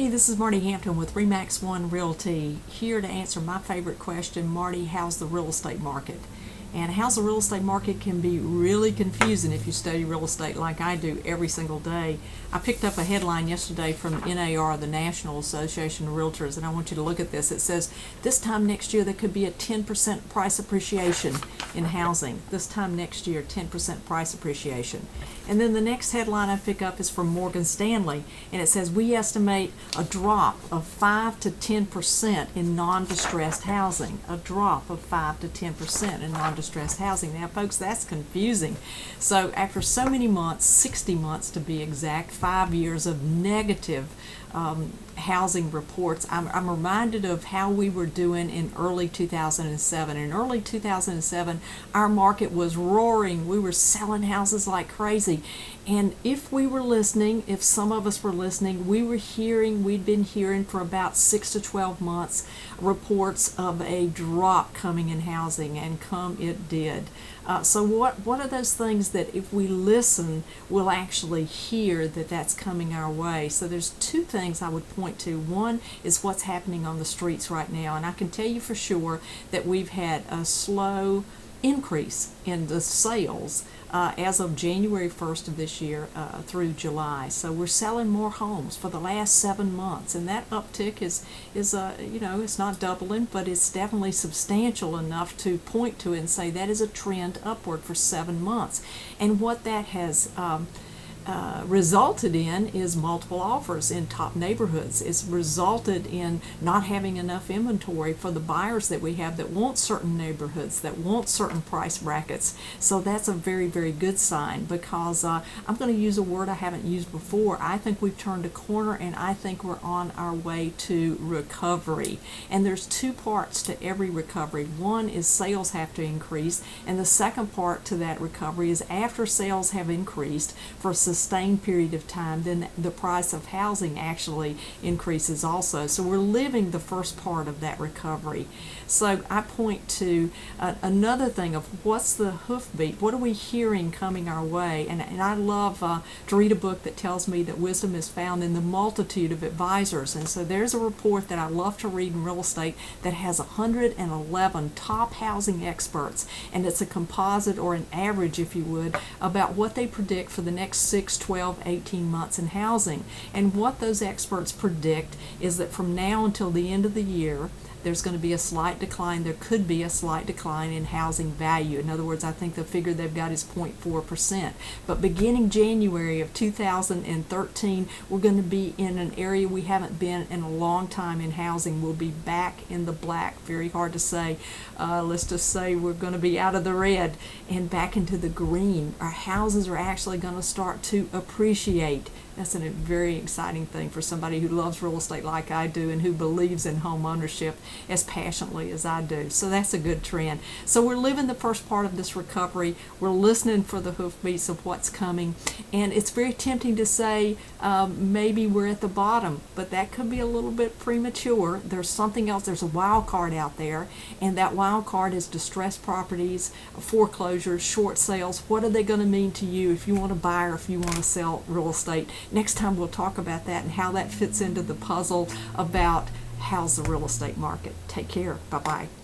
Hey, this is Marty Hampton with Remax One Realty, here to answer my favorite question. Marty, how's the real estate market? And how's the real estate market can be really confusing if you study real estate like I do every single day. I picked up a headline yesterday from NAR, the National Association of Realtors, and I want you to look at this. It says, this time next year there could be a 10% price appreciation in housing. This time next year, 10% price appreciation. And then the next headline I pick up is from Morgan Stanley, and it says, we estimate a drop of 5 to 10% in non-distressed housing. A drop of 5 to 10% in non-distressed housing. Now, folks, that's confusing. So after so many months, 60 months to be exact, 5 years of negative housing reports, I'm reminded of how we were doing in early 2007. In early 2007, our market was roaring. We were selling houses like crazy. And if we were listening, if some of us were listening, we'd been hearing for about 6 to 12 months reports of a drop coming in housing, and come it did. So what are those things that if we listen, we'll actually hear that that's coming our way? So there's two things I would point to. One is what's happening on the streets right now, and I can tell you for sure that we've had a slow increase in the sales as of January 1st of this year through July. So we're selling more homes for the last 7 months, and that uptick is it's not doubling, but it's definitely substantial enough to point to it and say that is a trend upward for 7 months. And what that has resulted in is multiple offers in top neighborhoods. It's resulted in not having enough inventory for the buyers that we have that want certain neighborhoods, that want certain price brackets. So that's a very, very good sign, because I'm going to use a word I haven't used before. I think we've turned a corner, and I think we're on our way to recovery. And there's two parts to every recovery. One is sales have to increase, and the second part to that recovery is after sales have increased for a sustained period of time, then the price of housing actually increases also. So we're living the first part of that recovery. So I point to another thing of what's the hoofbeat, what are we hearing coming our way? And I love to read a book that tells me that wisdom is found in the multitude of advisors. And so there's a report that I love to read in real estate that has 111 top housing experts, and it's a composite, or an average if you would, about what they predict for the next 6, 12, 18 months in housing. And what those experts predict is that from now until the end of the year, there's going to be a slight decline. There could be a slight decline in housing value. In other words, I think the figure they've got is 0.4%. But beginning January of 2013, we're going to be in an area we haven't been in a long time in housing. We'll be back in the black. Very hard to say. Let's just say we're going to be out of the red and back into the green. Our houses are actually going to start to appreciate. That's a very exciting thing for somebody who loves real estate like I do, and who believes in home ownership as passionately as I do. So that's a good trend. So we're living the first part of this recovery. We're listening for the hoofbeats of what's coming. And it's very tempting to say maybe we're at the bottom, but that could be a little bit premature. There's something else. There's a wild card out there, and that wild card is distressed properties, foreclosures, short sales. What are they going to mean to you if you want to buy or if you want to sell real estate? Next time we'll talk about that and how that fits into the puzzle about how's the real estate market. Take care. Bye-bye.